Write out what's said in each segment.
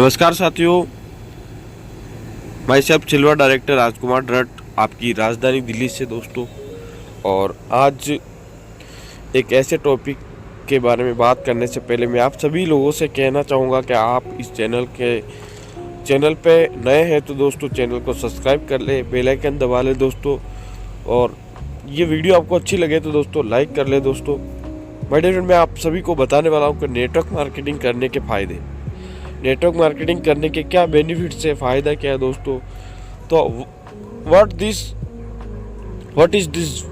नमस्कार साथियों, मैं सब सिल्वर डायरेक्टर राजकुमार ड्रट आपकी राजधानी दिल्ली से दोस्तों। और आज एक ऐसे टॉपिक के बारे में बात करने से पहले मैं आप सभी लोगों से कहना चाहूँगा कि आप इस चैनल पे नए हैं तो दोस्तों चैनल को सब्सक्राइब कर ले, बेल आइकन दबा ले दोस्तों। और ये वीडियो आपको अच्छी लगे तो दोस्तों लाइक कर ले दोस्तों। माय डियर फ्रेंड, मैं आप सभी को बताने वाला हूँ कि नेटवर्क मार्केटिंग करने के फ़ायदे, नेटवर्क मार्केटिंग करने के क्या बेनिफिट्स है, फ़ायदा क्या है दोस्तों। तो what is this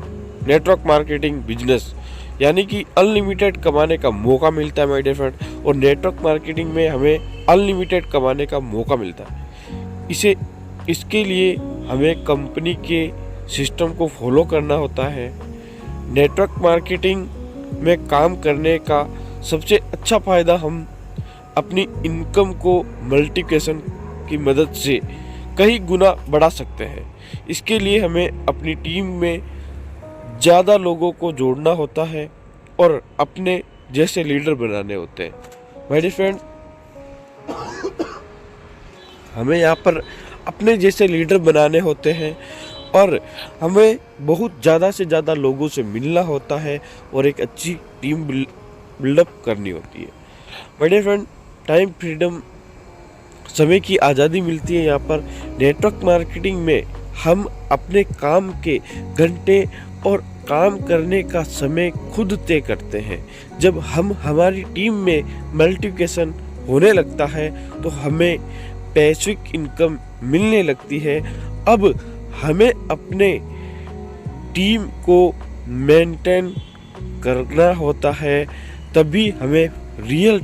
network marketing business, यानी कि अनलिमिटेड कमाने का मौका मिलता है माय डियर फ्रेंड। और नेटवर्क मार्केटिंग में हमें अनलिमिटेड कमाने का मौका मिलता है। इसके लिए हमें कंपनी के सिस्टम को फॉलो करना होता है। नेटवर्क मार्केटिंग में काम करने का सबसे अच्छा फ़ायदा, हम अपनी इनकम को मल्टीप्लिकेशन की मदद से कई गुना बढ़ा सकते हैं। इसके लिए हमें अपनी टीम में ज़्यादा लोगों को जोड़ना होता है और अपने जैसे लीडर बनाने होते हैं। माय डियर फ्रेंड, हमें यहाँ पर अपने जैसे लीडर बनाने होते हैं और हमें बहुत ज़्यादा से ज़्यादा लोगों से मिलना होता है और एक अच्छी टीम बिल्डअप करनी होती है। My dear friend, time freedom, समय की आज़ादी मिलती है। यहाँ पर नेटवर्क मार्केटिंग में हम अपने काम के घंटे और काम करने का समय खुद तय करते हैं। जब हमारी टीम में मल्टीप्लिकेशन होने लगता है तो हमें पैसिव इनकम मिलने लगती है। अब हमें अपने टीम को मेंटेन करना होता है, तभी हमें रियल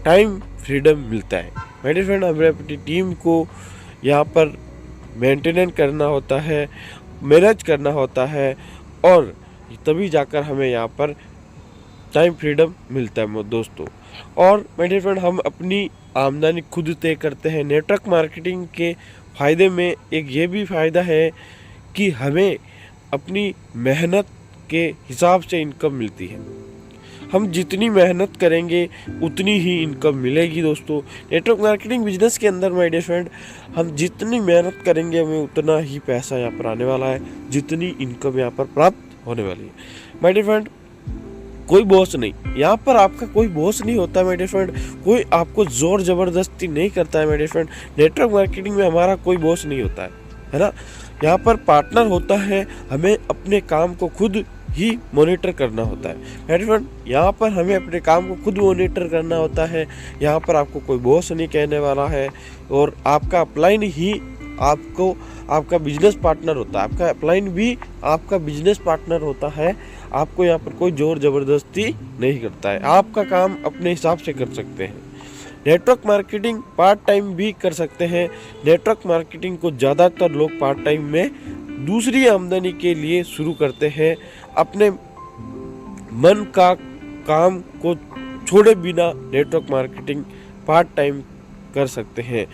टाइम फ्रीडम मिलता है। माय डियर फ्रेंड, हमें अपनी टीम को यहाँ पर मेंटेन करना होता है, मैनेज करना होता है और तभी जाकर हमें यहाँ पर टाइम फ्रीडम मिलता है दोस्तों। और माय डियर फ्रेंड, हम अपनी आमदनी खुद तय करते हैं। नेटवर्क मार्केटिंग के फ़ायदे में एक ये भी फ़ायदा है कि हमें अपनी मेहनत के हिसाब से इनकम मिलती है। हम जितनी मेहनत करेंगे उतनी ही इनकम मिलेगी दोस्तों। नेटवर्क मार्केटिंग बिजनेस के अंदर माय डियर फ्रेंड, हम जितनी मेहनत करेंगे हमें उतना ही पैसा यहाँ पर आने वाला है, जितनी इनकम यहाँ पर प्राप्त होने वाली है। माय डियर फ्रेंड, कोई बॉस नहीं, यहाँ पर आपका कोई बॉस नहीं होता माय डियर फ्रेंड। कोई आपको ज़ोर ज़बरदस्ती नहीं करता है my dear friend. Network marketing में हमारा कोई बॉस नहीं होता है ना। यहाँ पर पार्टनर होता है, हमें अपने काम को खुद ही मॉनिटर करना होता है। माय डियर फ्रेंड, यहाँ पर हमें अपने काम को खुद मॉनिटर करना होता है। यहाँ पर आपको कोई बॉस नहीं कहने वाला है और आपका अपलाइन ही आपको आपका बिजनेस पार्टनर होता है। आपका अपलाइन भी आपका बिजनेस पार्टनर होता है। आपको यहाँ पर कोई जोर ज़बरदस्ती नहीं करता है, आपका काम अपने हिसाब से कर सकते हैं। नेटवर्क मार्केटिंग पार्ट टाइम भी कर सकते हैं। नेटवर्क मार्केटिंग को ज़्यादातर लोग पार्ट टाइम में दूसरी आमदनी के लिए शुरू करते हैं। अपने मन का काम को छोड़े बिना नेटवर्क मार्केटिंग पार्ट टाइम कर सकते हैं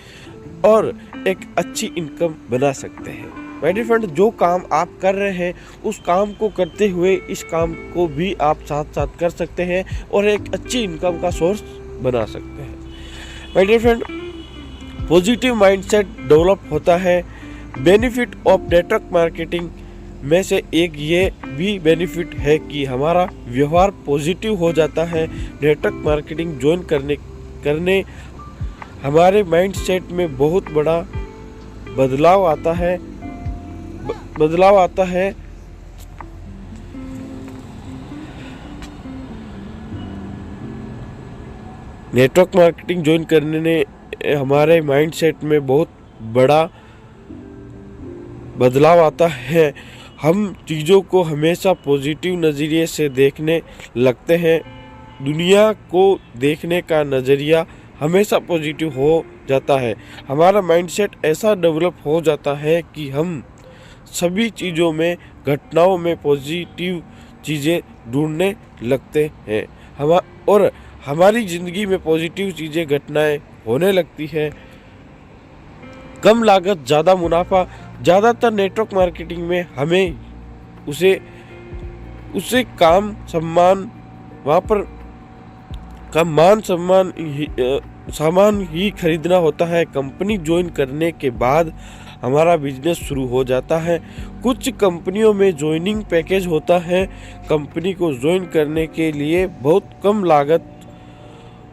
और एक अच्छी इनकम बना सकते हैं। माय डियर फ्रेंड, जो काम आप कर रहे हैं उस काम को करते हुए इस काम को भी आप साथ साथ कर सकते हैं और एक अच्छी इनकम का सोर्स बना सकते हैं। My dear friend, positive mindset develop होता है। बेनिफिट ऑफ नेटवर्क मार्केटिंग में से एक ये भी बेनिफिट है कि हमारा व्यवहार पॉजिटिव हो जाता है। नेटवर्क मार्केटिंग ज्वाइन करने हमारे माइंडसेट में बहुत बड़ा बदलाव आता है। नेटवर्क मार्केटिंग ज्वाइन करने ने हमारे माइंडसेट में बहुत बड़ा बदलाव आता है। हम चीज़ों को हमेशा पॉजिटिव नज़रिए से देखने लगते हैं। दुनिया को देखने का नज़रिया हमेशा पॉजिटिव हो जाता है। हमारा माइंडसेट ऐसा डेवलप हो जाता है कि हम सभी चीज़ों में, घटनाओं में पॉजिटिव चीज़ें ढूंढने लगते हैं। और हमारी ज़िंदगी में पॉजिटिव चीज़ें, घटनाएं होने लगती है। कम लागत ज़्यादा मुनाफा। ज़्यादातर नेटवर्क मार्केटिंग में हमें उसे काम सम्मान, वहाँ पर का मान सम्मान सामान ही खरीदना होता है। कंपनी ज्वाइन करने के बाद हमारा बिजनेस शुरू हो जाता है। कुछ कंपनियों में ज्वाइनिंग पैकेज होता है। कंपनी को ज्वाइन करने के लिए बहुत कम लागत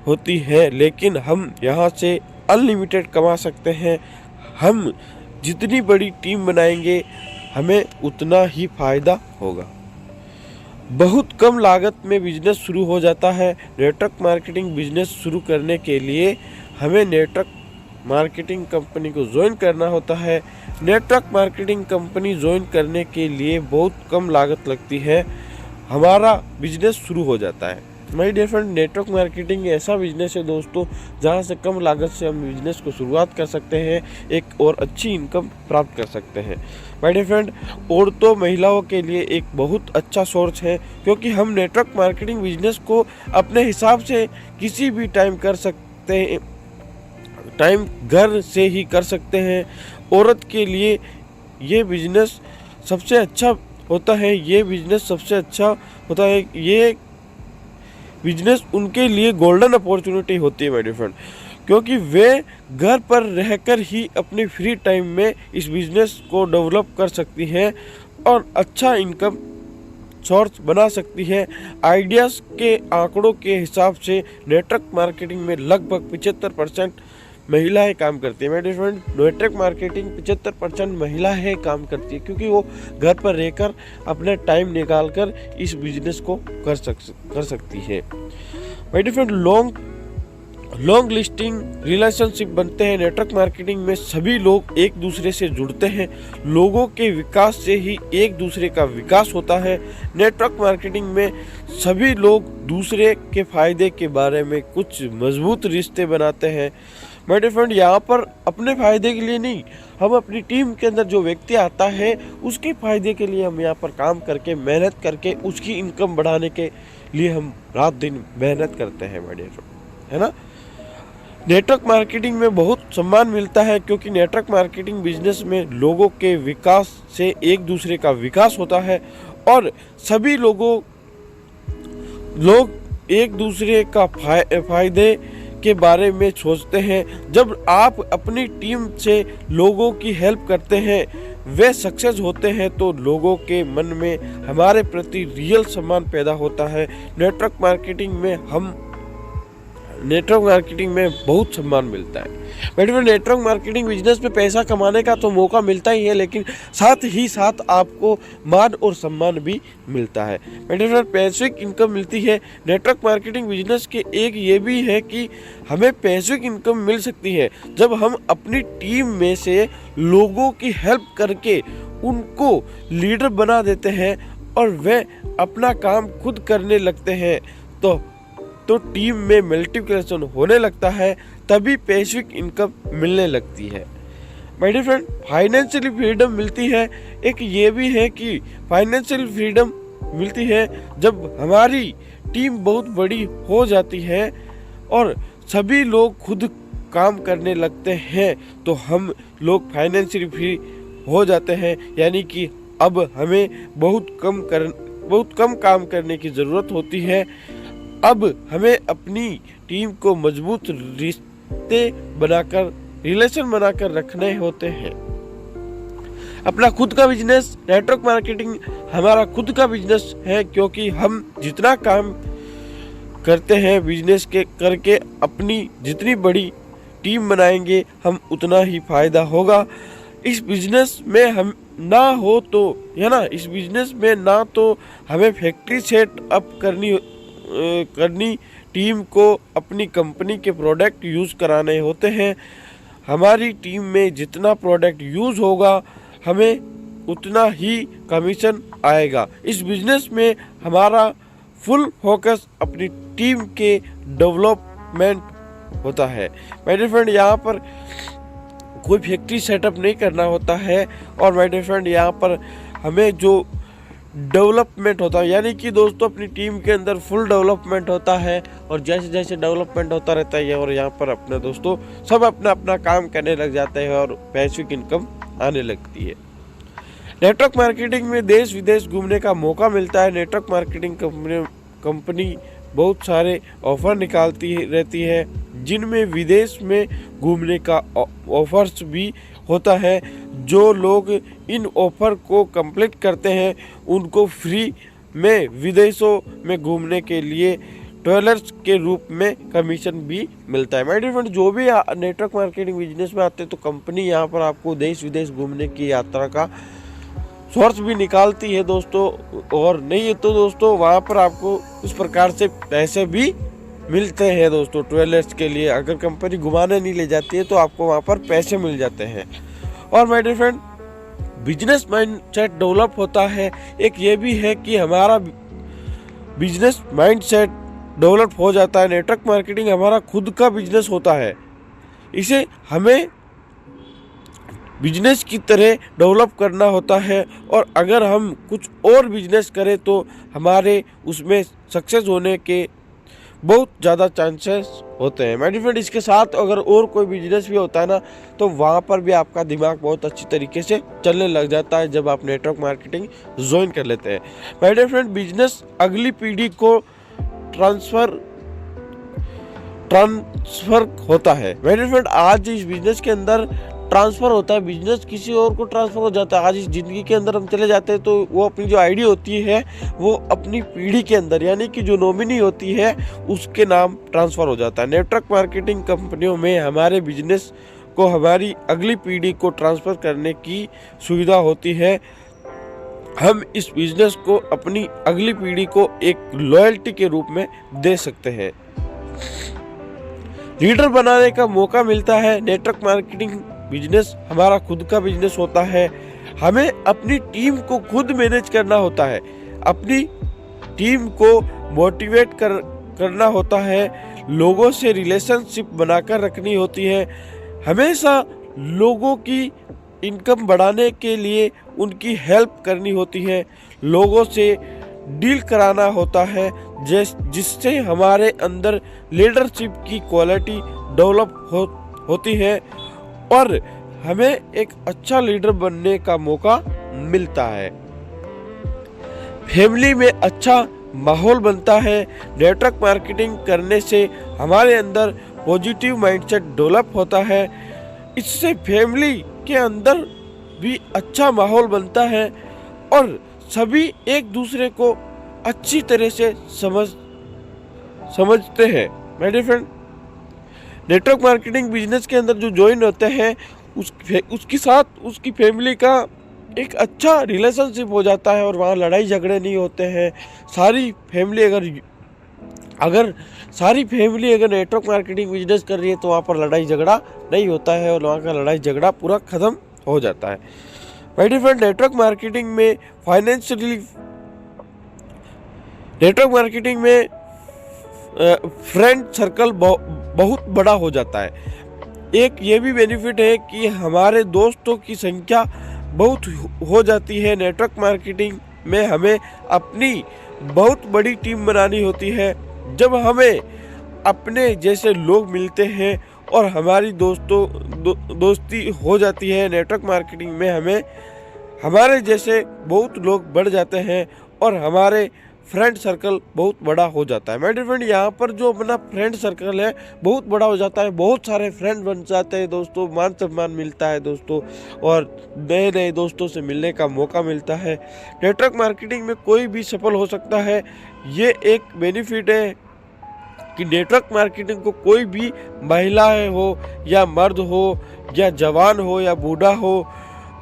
होती है, लेकिन हम यहाँ से अनलिमिटेड कमा सकते हैं। हम जितनी बड़ी टीम बनाएंगे हमें उतना ही फायदा होगा। बहुत कम लागत में बिजनेस शुरू हो जाता है। नेटवर्क मार्केटिंग बिजनेस शुरू करने के लिए हमें नेटवर्क मार्केटिंग कंपनी को ज्वाइन करना होता है। नेटवर्क मार्केटिंग कंपनी ज्वाइन करने के लिए बहुत कम लागत लगती है, हमारा बिजनेस शुरू हो जाता है। My dear friend, network marketing ऐसा बिजनेस है दोस्तों जहां से कम लागत से हम बिजनेस को शुरुआत कर सकते हैं, एक और अच्छी इनकम प्राप्त कर सकते हैं। माय डियर फ्रेंड, औरतों महिलाओं के लिए एक बहुत अच्छा सोर्स है, क्योंकि हम नेटवर्क मार्केटिंग बिजनेस को अपने हिसाब से किसी भी टाइम कर सकते हैं, टाइम घर से ही कर सकते हैं। औरत के लिए ये बिजनेस सबसे अच्छा होता है। ये बिजनेस सबसे अच्छा होता है। ये बिजनेस उनके लिए गोल्डन अपॉर्चुनिटी होती है माय डियर फ्रेंड, क्योंकि वे घर पर रहकर ही अपने फ्री टाइम में इस बिजनेस को डेवलप कर सकती हैं और अच्छा इनकम सोर्स बना सकती है। आइडियाज़ के आंकड़ों के हिसाब से नेटवर्क मार्केटिंग में लगभग 75% महिलाएं काम करती है। मेरे फ्रेंड, नेटवर्क मार्केटिंग 75% महिलाएं काम करती है, क्योंकि वो घर पर रहकर अपने टाइम निकाल कर इस बिजनेस को कर सकती है। मेरे फ्रेंड, लॉन्ग लिस्टिंग रिलेशनशिप बनते हैं। नेटवर्क मार्केटिंग में सभी लोग एक दूसरे से जुड़ते हैं। लोगों के विकास से ही एक दूसरे का विकास होता है। नेटवर्क मार्केटिंग में सभी लोग दूसरे के फायदे के बारे में कुछ मजबूत रिश्ते बनाते हैं। मेरे फ्रेंड, यहाँ पर अपने फायदे के लिए नहीं, हम अपनी टीम के अंदर जो व्यक्ति आता है उसके फायदे के लिए हम यहाँ पर काम करके, मेहनत करके उसकी इनकम बढ़ाने के लिए हम रात दिन मेहनत करते हैं मेरे फ्रेंड, है ना। नेटवर्क मार्केटिंग में बहुत सम्मान मिलता है, क्योंकि नेटवर्क मार्केटिंग बिजनेस में लोगों के विकास से एक दूसरे का विकास होता है और सभी लोग एक दूसरे का फायदे के बारे में सोचते हैं। जब आप अपनी टीम से लोगों की हेल्प करते हैं, वे सक्सेस होते हैं, तो लोगों के मन में हमारे प्रति रियल सम्मान पैदा होता है। नेटवर्क मार्केटिंग में बहुत सम्मान मिलता है। मेरे नेटवर्क मार्केटिंग बिजनेस में पैसा कमाने का तो मौका मिलता ही है, लेकिन साथ ही साथ आपको मान और सम्मान भी मिलता है। मेरे पैसिव इनकम मिलती है। नेटवर्क मार्केटिंग बिजनेस के एक ये भी है कि हमें पैसिव इनकम मिल सकती है जब हम अपनी टीम में से लोगों की हेल्प करके उनको लीडर बना देते हैं और वे अपना काम खुद करने लगते हैं, तो टीम में मल्टीप्लिकेशन होने लगता है, तभी पैसिव इनकम मिलने लगती है। My dear friend, financial freedom मिलती है। एक ये भी है कि फाइनेंशियल फ्रीडम मिलती है जब हमारी टीम बहुत बड़ी हो जाती है और सभी लोग खुद काम करने लगते हैं, तो हम लोग फाइनेंशियल फ्री हो जाते हैं। यानी कि अब हमें बहुत कम काम करने की ज़रूरत होती है। अब हमें अपनी टीम को मजबूत रिलेशन बनाकर रखने होते हैं। अपना खुद का बिजनेस, नेटवर्क मार्केटिंग हमारा खुद का बिजनेस है, क्योंकि हम जितना काम करते हैं बिजनेस के करके अपनी जितनी बड़ी टीम बनाएंगे हम उतना ही फायदा होगा। इस बिजनेस में हम ना हो तो, है ना, इस बिजनेस में ना तो हमें फैक्ट्री सेट अप करनी टीम को अपनी कंपनी के प्रोडक्ट यूज़ कराने होते हैं। हमारी टीम में जितना प्रोडक्ट यूज़ होगा हमें उतना ही कमीशन आएगा। इस बिजनेस में हमारा फुल फोकस अपनी टीम के डेवलपमेंट होता है। मेरे फ्रेंड, यहाँ पर कोई फैक्ट्री सेटअप नहीं करना होता है और मेरे फ्रेंड यहाँ पर हमें जो डेवलपमेंट होता है, यानी कि दोस्तों अपनी टीम के अंदर फुल डेवलपमेंट होता है और जैसे जैसे डेवलपमेंट होता रहता है और यहाँ पर अपने दोस्तों सब अपना अपना काम करने लग जाते हैं और पैसिव इनकम आने लगती है। नेटवर्क मार्केटिंग में देश विदेश घूमने का मौका मिलता है। नेटवर्क मार्केटिंग कंपनी बहुत सारे ऑफ़र निकालती रहती है, जिनमें विदेश में घूमने का ऑफर्स भी होता है। जो लोग इन ऑफ़र को कंप्लीट करते हैं उनको फ्री में विदेशों में घूमने के लिए ट्रेवलर्स के रूप में कमीशन भी मिलता है। माय डियर फ्रेंड, जो भी नेटवर्क मार्केटिंग बिजनेस में आते हैं तो कंपनी यहाँ पर आपको देश विदेश घूमने की यात्रा का सोर्स भी निकालती है दोस्तों, और नहीं है तो दोस्तों वहाँ पर आपको इस प्रकार से पैसे भी मिलते हैं दोस्तों। ट्रेवलर्स के लिए अगर कंपनी घुमाने नहीं ले जाती है तो आपको वहाँ पर पैसे मिल जाते हैं। और my dear friend, business mindset develop होता है। एक ये भी है कि हमारा बिजनेस माइंडसेट डेवलप हो जाता है। नेटवर्क मार्केटिंग हमारा खुद का बिजनेस होता है, इसे हमें बिजनेस की तरह डेवलप करना होता है। और अगर हम कुछ और बिजनेस करें तो हमारे उसमें सक्सेस होने के बहुत ज़्यादा चांसेस होते हैं। माय डियर फ्रेंड, इसके साथ अगर और कोई बिजनेस भी होता है ना तो वहाँ पर भी आपका दिमाग बहुत अच्छी तरीके से चलने लग जाता है जब आप नेटवर्क मार्केटिंग ज्वाइन कर लेते हैं। माय डियर फ्रेंड, बिजनेस अगली पीढ़ी को ट्रांसफ़र होता है। माय डियर फ्रेंड, आज इस बिजनेस के अंदर ट्रांसफ़र होता है, बिजनेस किसी और को ट्रांसफ़र हो जाता है। आज इस ज़िंदगी के अंदर हम चले जाते हैं तो वो अपनी जो आईडी होती है वो अपनी पीढ़ी के अंदर, यानी कि जो नॉमिनी होती है उसके नाम ट्रांसफ़र हो जाता है। नेटवर्क मार्केटिंग कंपनियों में हमारे बिजनेस को हमारी अगली पीढ़ी को ट्रांसफ़र करने की सुविधा होती है। हम इस बिजनेस को अपनी अगली पीढ़ी को एक लॉयल्टी के रूप में दे सकते हैं। लीडर बनाने का मौका मिलता है। नेटवर्क मार्केटिंग बिजनेस हमारा खुद का बिजनेस होता है। हमें अपनी टीम को खुद मैनेज करना होता है, अपनी टीम को मोटिवेट करना होता है, लोगों से रिलेशनशिप बनाकर रखनी होती है। हमेशा लोगों की इनकम बढ़ाने के लिए उनकी हेल्प करनी होती है, लोगों से डील कराना होता है, जिससे हमारे अंदर लीडरशिप की क्वालिटी डेवलप होती है और हमें एक अच्छा लीडर बनने का मौका मिलता है। फैमिली में अच्छा माहौल बनता है। नेटवर्क मार्केटिंग करने से हमारे अंदर पॉजिटिव माइंडसेट डेवलप होता है। इससे फैमिली के अंदर भी अच्छा माहौल बनता है और सभी एक दूसरे को अच्छी तरह से समझते हैं। My dear friend, network marketing business के अंदर जो ज्वाइन होते हैं उसके साथ उसकी फैमिली का एक अच्छा रिलेशनशिप हो जाता है और वहाँ लड़ाई झगड़े नहीं होते हैं। सारी फैमिली अगर नेटवर्क मार्केटिंग बिजनेस कर रही है तो वहाँ पर लड़ाई झगड़ा नहीं होता है और वहाँ का लड़ाई झगड़ा पूरा ख़त्म हो जाता है। My dear friend, network marketing में फ्रेंड सर्कल बहुत बड़ा हो जाता है। एक ये भी बेनिफिट है कि हमारे दोस्तों की संख्या बहुत हो जाती है। नेटवर्क मार्केटिंग में हमें अपनी बहुत बड़ी टीम बनानी होती है। जब हमें अपने जैसे लोग मिलते हैं और हमारी दोस्ती हो जाती है, नेटवर्क मार्केटिंग में हमारे जैसे बहुत लोग बढ़ जाते हैं और हमारे फ्रेंड सर्कल बहुत बड़ा हो जाता है। माय डियर फ्रेंड, यहाँ पर जो अपना फ्रेंड सर्कल है बहुत बड़ा हो जाता है, बहुत सारे फ्रेंड बन जाते हैं दोस्तों, मान सम्मान मिलता है दोस्तों और नए नए दोस्तों से मिलने का मौका मिलता है। नेटवर्क मार्केटिंग में कोई भी सफल हो सकता है। ये एक बेनिफिट है कि नेटवर्क मार्केटिंग को कोई भी महिलाएं हो या मर्द हो या जवान हो या बूढ़ा हो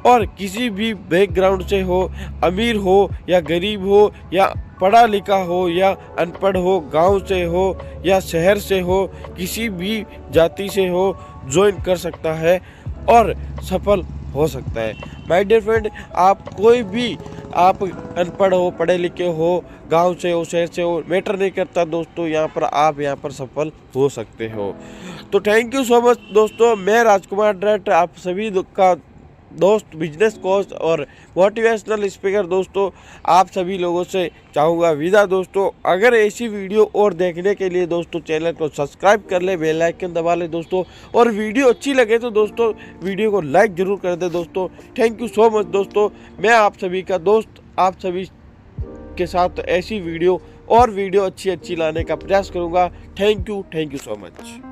और किसी भी बैकग्राउंड से हो, अमीर हो या गरीब हो या पढ़ा लिखा हो या अनपढ़ हो, गांव से हो या शहर से हो, किसी भी जाति से हो, ज्वाइन कर सकता है और सफल हो सकता है। माय डियर फ्रेंड, आप अनपढ़ हो, पढ़े लिखे हो, गांव से हो, शहर से हो, मैटर नहीं करता दोस्तों, आप यहाँ पर सफल हो सकते हो। तो थैंक यू सो मच दोस्तों। मैं राजकुमार ड्रेट आप सभी का दोस्त, बिजनेस कोच और मोटिवेशनल स्पीकर दोस्तों, आप सभी लोगों से चाहूँगा विदा दोस्तों। अगर ऐसी वीडियो और देखने के लिए दोस्तों चैनल को सब्सक्राइब कर ले, बेल आइकन दबा ले दोस्तों, और वीडियो अच्छी लगे तो दोस्तों वीडियो को लाइक ज़रूर कर दे दोस्तों। थैंक यू सो मच दोस्तों। मैं आप सभी का दोस्त, आप सभी के साथ ऐसी वीडियो और वीडियो अच्छी अच्छी लाने का प्रयास करूँगा। Thank you so much.